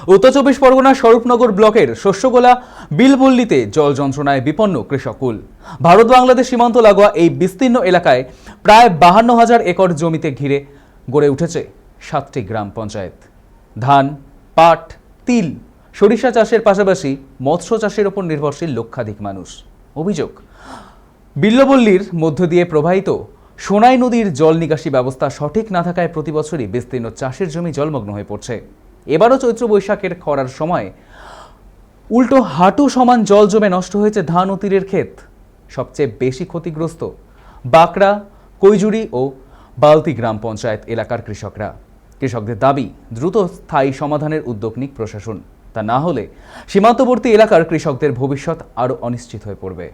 উত্তর চব্বিশ পরগনার স্বরূপনগর ব্লকের শস্যগোলা বিলবল্লিতে জল যন্ত্রণায় বিপন্ন কৃষককুল। ভারত বাংলাদেশ সীমান্ত লাগোয়া এই বিস্তীর্ণ এলাকায় প্রায় 52,000 একর জমিতে ঘিরে গড়ে উঠেছে 7টি গ্রাম পঞ্চায়েত। ধান, পাট, তিল, সরিষা চাষের পাশাপাশি মৎস্য চাষের উপর নির্ভরশীল লক্ষাধিক মানুষ। অভিযোগ, বিল্লবল্লির মধ্য দিয়ে প্রবাহিত সোনাই নদীর জল নিকাশি ব্যবস্থা সঠিক না থাকায় প্রতিবছরই বিস্তীর্ণ চাষের জমি জলমগ্ন হয়ে পড়ছে। এবারও চৈত্র বৈশাখের খরার সময় উল্টো হাঁটু সমান জল জমে নষ্ট হয়েছে ধান ও তিলের ক্ষেত। সবচেয়ে বেশি ক্ষতিগ্রস্ত বাঁকড়া, কৈজুরি ও বালতি গ্রাম পঞ্চায়েত এলাকার কৃষকরা। কৃষকদের দাবি, দ্রুত স্থায়ী সমাধানের উদ্যোগ নিক প্রশাসন। তা না হলে সীমান্তবর্তী এলাকার কৃষকদের ভবিষ্যৎ আরও অনিশ্চিত হয়ে পড়বে।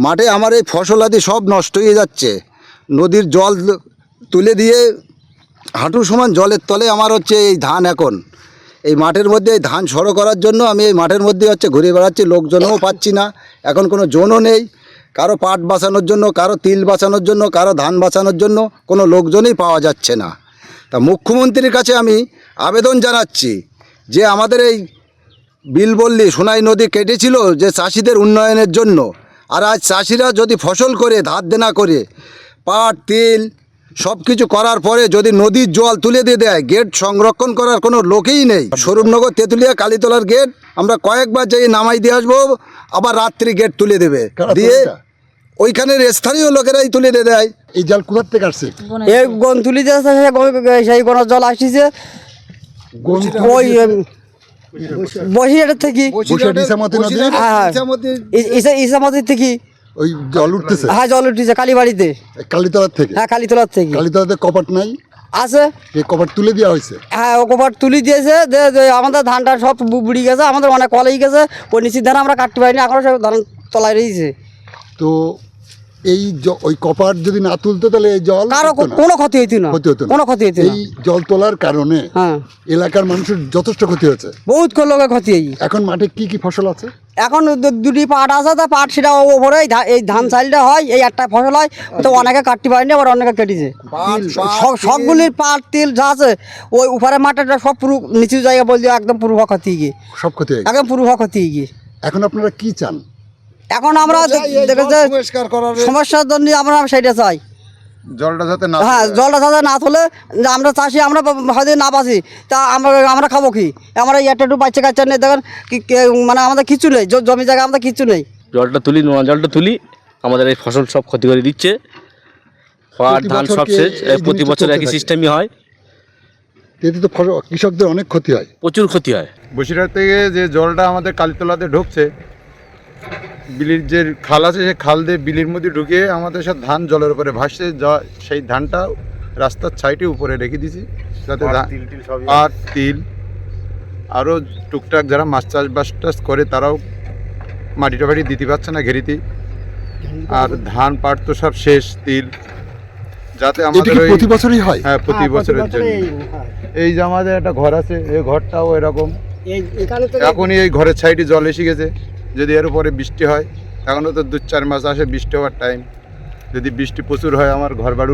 মাঠে আমার এই ফসল আদি সব নষ্ট হয়ে যাচ্ছে। নদীর জল তুলে দিয়ে হাঁটু সমান জলের তলে আমার হচ্ছে এই ধান। এখন এই মাঠের মধ্যে এই ধান সরো করার জন্য আমি এই মাঠের মধ্যে হচ্ছে ঘুরে বেড়াচ্ছি, লোকজনও পাচ্ছি না। এখন কোনো জনও নেই, কারো পাট বাঁচানোর জন্য, কারো তিল বাঁচানোর জন্য, কারো ধান বাঁচানোর জন্য কোনো লোকজনই পাওয়া যাচ্ছে না। তা মুখ্যমন্ত্রীর কাছে আমি আবেদন জানাচ্ছি যে আমাদের এই বিলবল্লি সোনাই নদী কেটেছিল যে চাষিদের উন্নয়নের জন্য, আর আজ চাষিরা যদি ফসল করে ধার দেনা করে পাট তিল সব কিছু করার পরে যদি নদীর জল তুলে দিয়ে দেয়, গেট সংরক্ষণ করার কোনো লোকই নেই। স্বরূপনগর, তেঁতুলিয়া, কালীতলার গেট আমরা কয়েকবার যাই নামাই দিয়ে আসবো, আবার রাত্রি গেট তুলে দেবে, দিয়ে ওইখানের স্থানীয় লোকেরাই তুলে দিয়ে দেয়। এই জল কোথার থেকে আসছে? এই গন্তুলিতে সেই কোনো জল আসছে ওই বসিরহাটের থেকে, ইসামতি থেকে ওই জল উঠতেছে। হ্যাঁ, জল উঠেছে কালীবাড়িতে, কালীতলার থেকে। হ্যাঁ, কালীতলার থেকে। কালীতলাতে কপাট নাই আছে, এই কপাট তুলে দেওয়া হয়েছে। হ্যাঁ, ও কপাট তুলে দিয়েছে। আমাদের ধানটা সব বুড়ি গেছে, আমাদের অনেক কলেই গেছে। ওই নিচের ধান আমরা কাটতে পারিনি, এখনো সব ধান তলায় রয়েছে। তো এই ওই কপাট যদি না তুলতো তাহলে এই জল কারো কোনো ক্ষতি হইতো না, কোনো ক্ষতি হইতো না। এই জল তোলার কারণে হ্যাঁ, এলাকার মানুষের যথেষ্ট ক্ষতি হয়েছে। বহুত লোকের ক্ষতি হয়েছে। এখন মাঠে কি কি ফসল আছে? এখন দুটি পাট আছে, তা পাট সেটা ওপরে এই ধান চালটা হয়, এই একটা ফসল হয়। তো অনেকে কাটতে পারেনি, আবার অনেকে কেটেছে। সবগুলির পাট তিল যা আছে ওই উপরে মাঠেটা সব পুরো নিচু জায়গা বলতে একদম পুরো ক্ষতি গিয়ে, সব ক্ষতি হয়ে গেছে। একদম পুরো ক্ষতি গিয়ে। এখন আপনারা কি চান? এখন আমরা সমস্যার জন্য আমরা সেটা চাই, জলটা যাতে না, হ্যাঁ, জলটা যাতে না তোলে। আমরা চাষি, আমরা হয়তো না বাঁচি, তা আমরা খাবো কি? আমরা একটু বাচ্চা কাচ্চা নেই, দেখেন মানে আমাদের কিছু নেই, জমি জায়গা আমাদের কিছু নেই। জলটা তুলি, নোনা জলটা তুলি, আমাদের এই ফসল সব ক্ষতি করে দিচ্ছে। পাট ধান সব শেষ। প্রতি বছর একই সিস্টেমই হয়। এতে তো কৃষকদের অনেক ক্ষতি হয়, প্রচুর ক্ষতি হয়। বসিরহাট থেকে যে জলটা আমাদের কালীতলাতে ঢুকছে, বিলির যে খাল আছে সেই খাল দিয়ে বিলির মধ্যে ঢুকিয়ে আমাদের সব ধান জলের উপরে ভাসছে। সেই ধানটা রাস্তার সাইডে উপরে রেখে দিয়েছি, যাতে পাট তিল আরও টুকটাক যারা মাছ চাষবাস টাস করে তারাও মাটিটা ফাটি দিতে পারছে না ঘেরিতে। আর ধান পাট তো সব শেষ, তিল যাতে আমাদের প্রতি বছরই হয়। হ্যাঁ, প্রতি বছরের জন্য। এই যে আমাদের একটা ঘর আছে, এই ঘরটাও এরকম। এখনই এই ঘরের সাইডে জল এসে গেছে। যদি এর উপরে বৃষ্টি হয়, এখনও তো 2-4 মাস আসে বৃষ্টি হওয়ার টাইম। যদি বৃষ্টি প্রচুর হয়, আমার ঘর বাড়ি